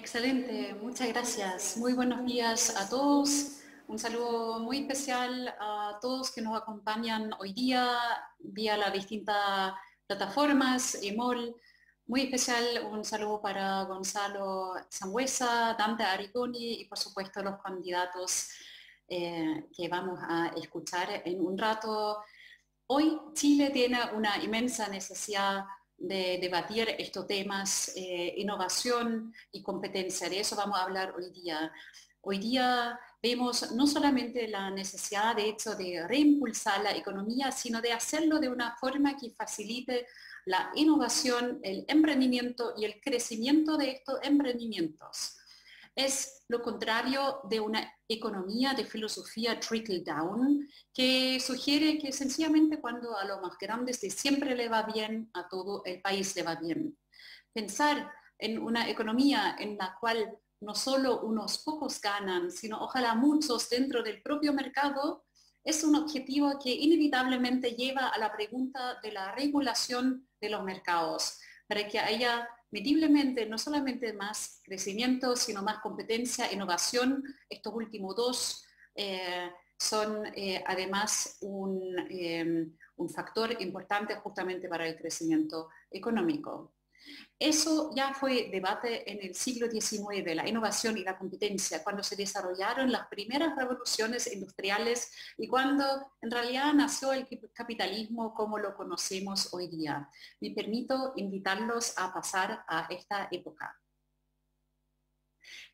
Excelente, muchas gracias. Muy buenos días a todos. Un saludo muy especial a todos que nos acompañan hoy día vía las distintas plataformas, EMOL. Muy especial un saludo para Gonzalo Sangüesa, Dante Arrigoni y por supuesto los candidatos que vamos a escuchar en un rato. Hoy Chile tiene una inmensa necesidad de debatir estos temas, innovación y competencia. De eso vamos a hablar hoy día. Hoy día vemos no solamente la necesidad, de hecho, de reimpulsar la economía, sino de hacerlo de una forma que facilite la innovación, el emprendimiento y el crecimiento de estos emprendimientos. Es lo contrario de una economía de filosofía trickle down, que sugiere que sencillamente cuando a los más grandes de siempre le va bien, a todo el país le va bien. Pensar en una economía en la cual no solo unos pocos ganan, sino ojalá muchos dentro del propio mercado, es un objetivo que inevitablemente lleva a la pregunta de la regulación de los mercados, para que haya mediblemente no solamente más crecimiento, sino más competencia, innovación. Estos últimos dos son además un factor importante justamente para el crecimiento económico. Eso ya fue debate en el siglo XIX, la innovación y la competencia, cuando se desarrollaron las primeras revoluciones industriales y cuando en realidad nació el capitalismo como lo conocemos hoy día. Me permito invitarlos a pasar a esta época.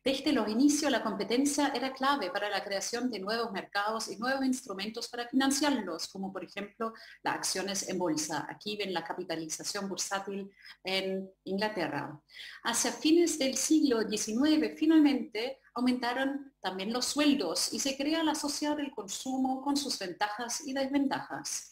Desde los inicios, la competencia era clave para la creación de nuevos mercados y nuevos instrumentos para financiarlos, como por ejemplo las acciones en bolsa. Aquí ven la capitalización bursátil en Inglaterra. Hacia fines del siglo XIX, finalmente, aumentaron también los sueldos y se crea la sociedad del consumo con sus ventajas y desventajas.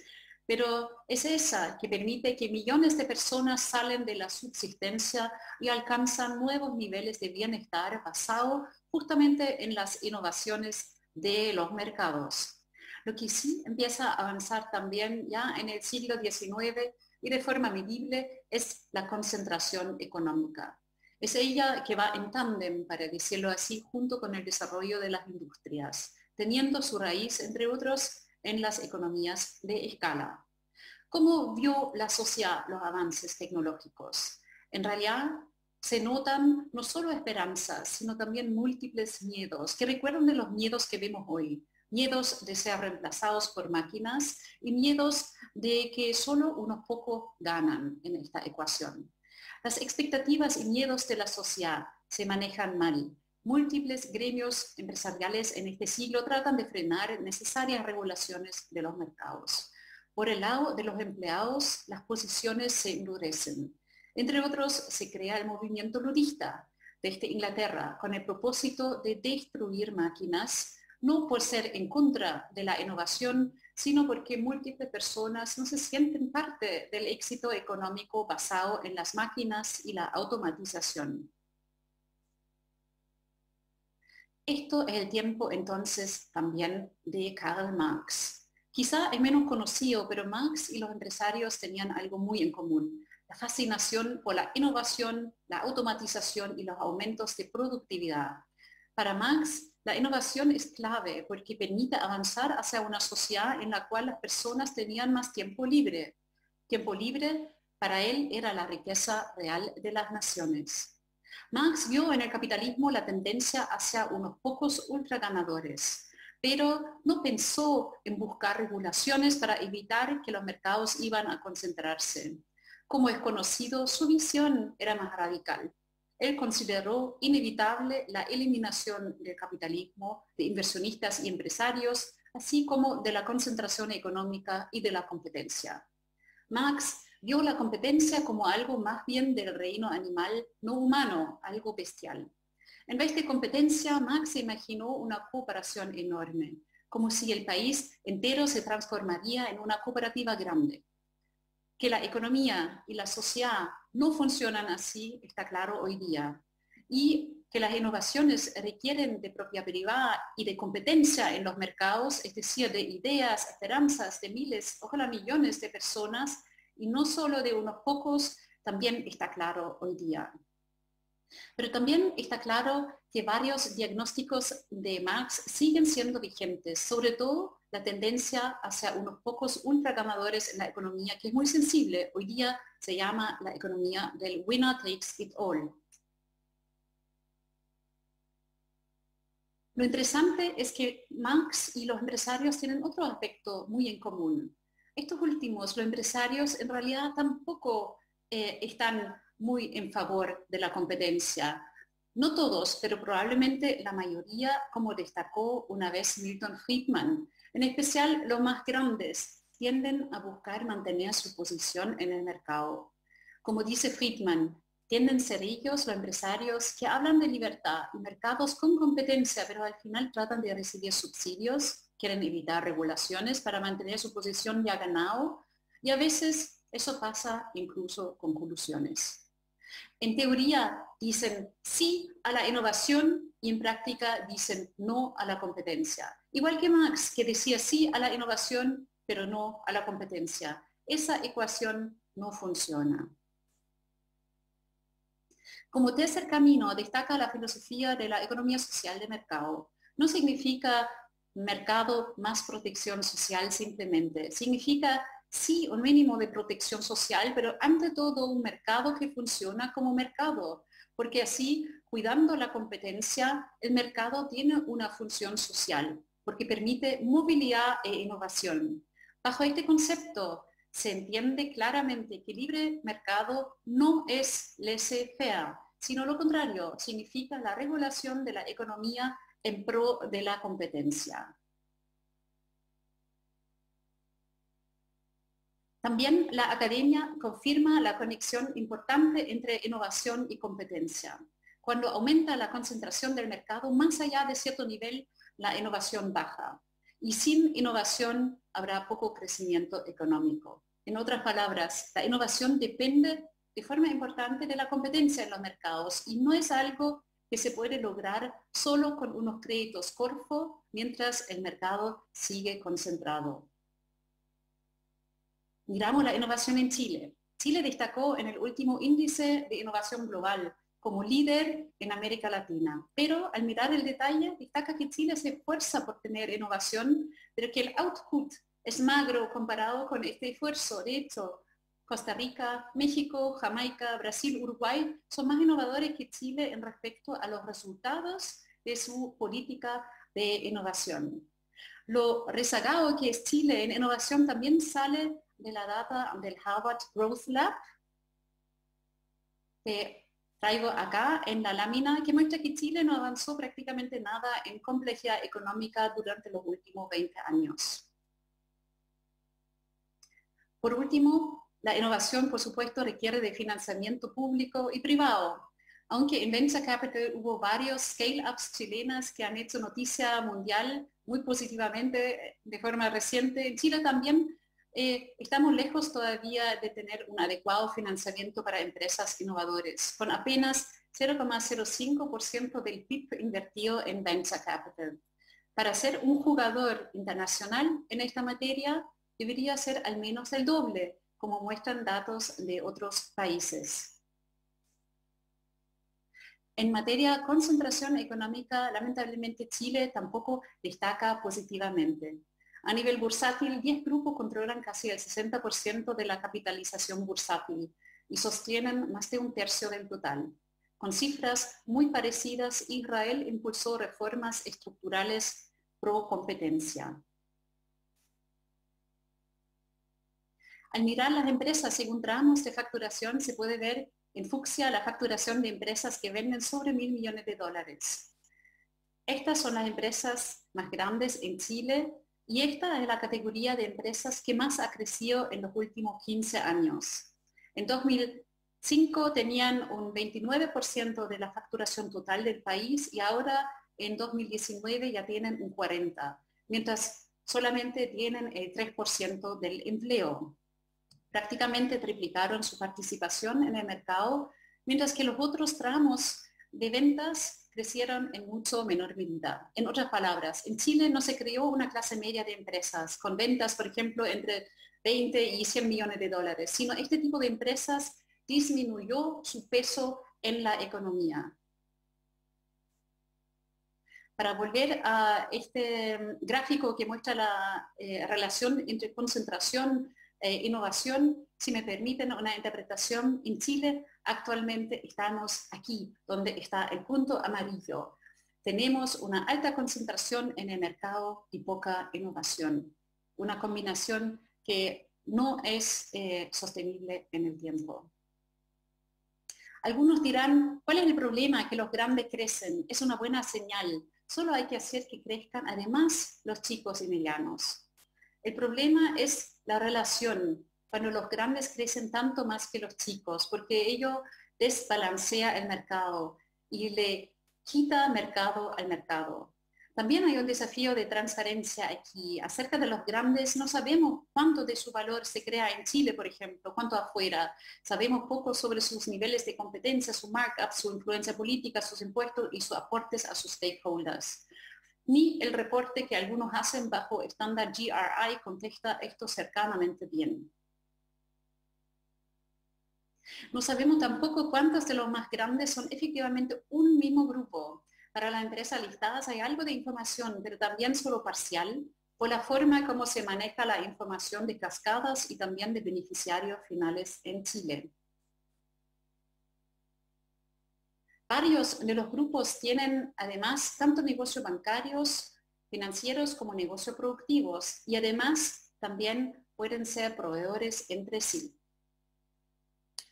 Pero es esa que permite que millones de personas salen de la subsistencia y alcanzan nuevos niveles de bienestar basado justamente en las innovaciones de los mercados. Lo que sí empieza a avanzar también ya en el siglo XIX y de forma medible es la concentración económica. Es ella que va en tándem, para decirlo así, junto con el desarrollo de las industrias, teniendo su raíz, entre otros, en las economías de escala. ¿Cómo vio la sociedad los avances tecnológicos? En realidad se notan no solo esperanzas, sino también múltiples miedos, que recuerdan de los miedos que vemos hoy. Miedos de ser reemplazados por máquinas y miedos de que solo unos pocos ganan en esta ecuación. Las expectativas y miedos de la sociedad se manejan mal. Múltiples gremios empresariales en este siglo tratan de frenar necesarias regulaciones de los mercados. Por el lado de los empleados, las posiciones se endurecen. Entre otros, se crea el movimiento ludista desde Inglaterra con el propósito de destruir máquinas, no por ser en contra de la innovación, sino porque múltiples personas no se sienten parte del éxito económico basado en las máquinas y la automatización. Esto es el tiempo entonces también de Karl Marx. Quizá es menos conocido, pero Marx y los empresarios tenían algo muy en común: la fascinación por la innovación, la automatización y los aumentos de productividad. Para Marx, la innovación es clave porque permite avanzar hacia una sociedad en la cual las personas tenían más tiempo libre. Tiempo libre para él era la riqueza real de las naciones. Marx vio en el capitalismo la tendencia hacia unos pocos ultraganadores, pero no pensó en buscar regulaciones para evitar que los mercados iban a concentrarse. Como es conocido, su visión era más radical. Él consideró inevitable la eliminación del capitalismo, de inversionistas y empresarios, así como de la concentración económica y de la competencia. Marx vio la competencia como algo más bien del reino animal no humano, algo bestial. En vez de competencia, Marx se imaginó una cooperación enorme, como si el país entero se transformaría en una cooperativa grande. Que la economía y la sociedad no funcionan así está claro hoy día, y que las innovaciones requieren de propiedad privada y de competencia en los mercados, es decir, de ideas, esperanzas de miles, ojalá millones de personas, y no solo de unos pocos, también está claro hoy día. Pero también está claro que varios diagnósticos de Marx siguen siendo vigentes, sobre todo la tendencia hacia unos pocos ultraganadores en la economía, que es muy sensible. Hoy día se llama la economía del winner takes it all. Lo interesante es que Marx y los empresarios tienen otro aspecto muy en común. Estos últimos, los empresarios, en realidad tampoco están muy en favor de la competencia. No todos, pero probablemente la mayoría, como destacó una vez Milton Friedman. En especial los más grandes tienden a buscar mantener su posición en el mercado. Como dice Friedman, tienden a ser ellos, los empresarios, que hablan de libertad y mercados con competencia, pero al final tratan de recibir subsidios, quieren evitar regulaciones para mantener su posición ya ganado, y a veces eso pasa incluso con colusiones. En teoría dicen sí a la innovación y en práctica dicen no a la competencia. Igual que Marx, que decía sí a la innovación, pero no a la competencia. Esa ecuación no funciona. Como tercer camino destaca la filosofía de la economía social de mercado. No significa mercado más protección social simplemente. Significa sí un mínimo de protección social, pero ante todo un mercado que funciona como mercado, porque así, cuidando la competencia, el mercado tiene una función social, porque permite movilidad e innovación. Bajo este concepto, se entiende claramente que libre mercado no es laissez-faire, sino lo contrario, significa la regulación de la economía en pro de la competencia. También la academia confirma la conexión importante entre innovación y competencia. Cuando aumenta la concentración del mercado, más allá de cierto nivel, la innovación baja. Y sin innovación habrá poco crecimiento económico. En otras palabras, la innovación depende de forma importante de la competencia en los mercados y no es algo que se puede lograr solo con unos créditos cortos mientras el mercado sigue concentrado. Miramos la innovación en Chile. Chile destacó en el último índice de innovación global como líder en América Latina. Pero al mirar el detalle, destaca que Chile se esfuerza por tener innovación, pero que el output es magro comparado con este esfuerzo. De hecho, Costa Rica, México, Jamaica, Brasil, Uruguay son más innovadores que Chile en respecto a los resultados de su política de innovación. Lo rezagado que es Chile en innovación también sale de la data del Harvard Growth Lab, que traigo acá en la lámina, que muestra que Chile no avanzó prácticamente nada en complejidad económica durante los últimos 20 años. Por último, la innovación, por supuesto, requiere de financiamiento público y privado. Aunque en Venture Capital hubo varios scale-ups chilenas que han hecho noticia mundial muy positivamente de forma reciente, en Chile también estamos lejos todavía de tener un adecuado financiamiento para empresas innovadoras, con apenas 0,05% del PIB invertido en Venture Capital. Para ser un jugador internacional en esta materia, debería ser al menos el doble, como muestran datos de otros países. En materia de concentración económica, lamentablemente Chile tampoco destaca positivamente. A nivel bursátil, 10 grupos controlan casi el 60% de la capitalización bursátil y sostienen más de un tercio del total. Con cifras muy parecidas, Israel impulsó reformas estructurales pro competencia. Al mirar las empresas según tramos de facturación, se puede ver en fucsia la facturación de empresas que venden sobre $1.000 millones. Estas son las empresas más grandes en Chile y esta es la categoría de empresas que más ha crecido en los últimos 15 años. En 2005 tenían un 29% de la facturación total del país y ahora en 2019 ya tienen un 40%, mientras solamente tienen el 3% del empleo. Prácticamente triplicaron su participación en el mercado, mientras que los otros tramos de ventas crecieron en mucho menor medida. En otras palabras, en Chile no se creó una clase media de empresas con ventas, por ejemplo, entre 20 y 100 millones de dólares, sino este tipo de empresas disminuyó su peso en la economía. Para volver a este gráfico que muestra la relación entre concentración e innovación, si me permiten una interpretación, en Chile actualmente estamos aquí, donde está el punto amarillo. Tenemos una alta concentración en el mercado y poca innovación. Una combinación que no es sostenible en el tiempo. Algunos dirán, ¿cuál es el problema? Que los grandes crecen. Es una buena señal. Solo hay que hacer que crezcan además los chicos y medianos. El problema es la relación, cuando los grandes crecen tanto más que los chicos, porque ello desbalancea el mercado y le quita mercado al mercado. También hay un desafío de transparencia aquí. Acerca de los grandes no sabemos cuánto de su valor se crea en Chile, por ejemplo, cuánto afuera. Sabemos poco sobre sus niveles de competencia, su markup, su influencia política, sus impuestos y sus aportes a sus stakeholders. Ni el reporte que algunos hacen bajo estándar GRI contesta esto cercanamente bien. No sabemos tampoco cuántos de los más grandes son efectivamente un mismo grupo. Para las empresas listadas hay algo de información, pero también solo parcial, por la forma como se maneja la información de cascadas y también de beneficiarios finales en Chile. Varios de los grupos tienen además tanto negocios bancarios, financieros como negocios productivos y además también pueden ser proveedores entre sí.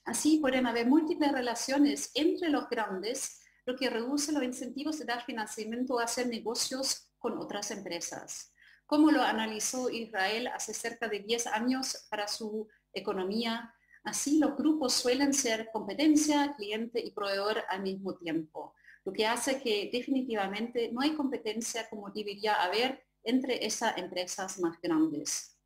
Así pueden haber múltiples relaciones entre los grandes, lo que reduce los incentivos de dar financiamiento a hacer negocios con otras empresas. Como lo analizó Israel hace cerca de 10 años para su economía, así los grupos suelen ser competencia, cliente y proveedor al mismo tiempo, lo que hace que definitivamente no hay competencia como debería haber entre esas empresas más grandes.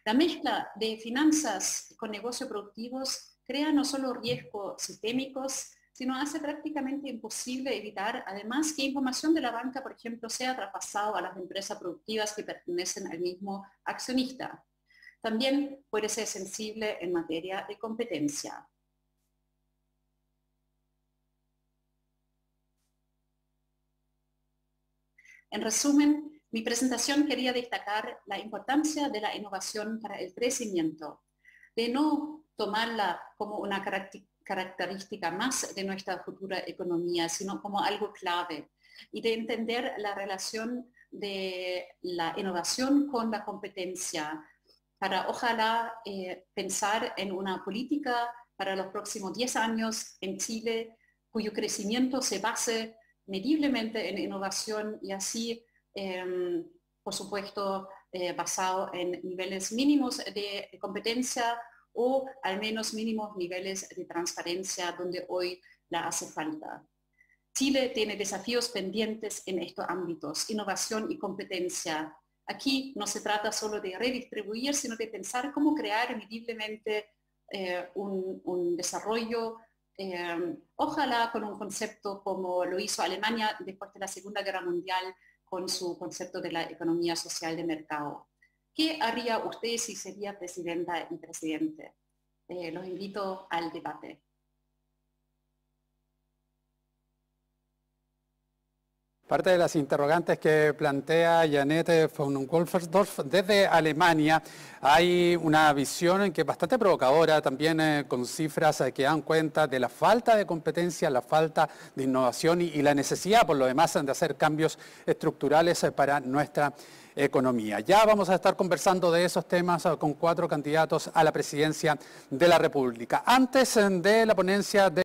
La mezcla de finanzas con negocios productivos crea no solo riesgos sistémicos, sino hace prácticamente imposible evitar, además, que información de la banca, por ejemplo, sea traspasada a las empresas productivas que pertenecen al mismo accionista. También puede ser sensible en materia de competencia. En resumen, mi presentación quería destacar la importancia de la innovación para el crecimiento, de no tomarla como una característica más de nuestra futura economía, sino como algo clave, y de entender la relación de la innovación con la competencia, para ojalá pensar en una política para los próximos 10 años en Chile, cuyo crecimiento se base mediblemente en innovación y así, por supuesto, basado en niveles mínimos de competencia o al menos mínimos niveles de transparencia donde hoy la hace falta. Chile tiene desafíos pendientes en estos ámbitos, innovación y competencia. Aquí no se trata solo de redistribuir, sino de pensar cómo crear mediblemente un desarrollo, ojalá con un concepto como lo hizo Alemania después de la Segunda Guerra Mundial con su concepto de la economía social de mercado. ¿Qué haría usted si sería presidenta y presidente? Los invito al debate. Parte de las interrogantes que plantea Janette von Wolfersdorf desde Alemania, hay una visión que es bastante provocadora, también con cifras que dan cuenta de la falta de competencia, la falta de innovación y la necesidad, por lo demás, de hacer cambios estructurales para nuestra economía. Ya vamos a estar conversando de esos temas con 4 candidatos a la presidencia de la República. Antes de la ponencia de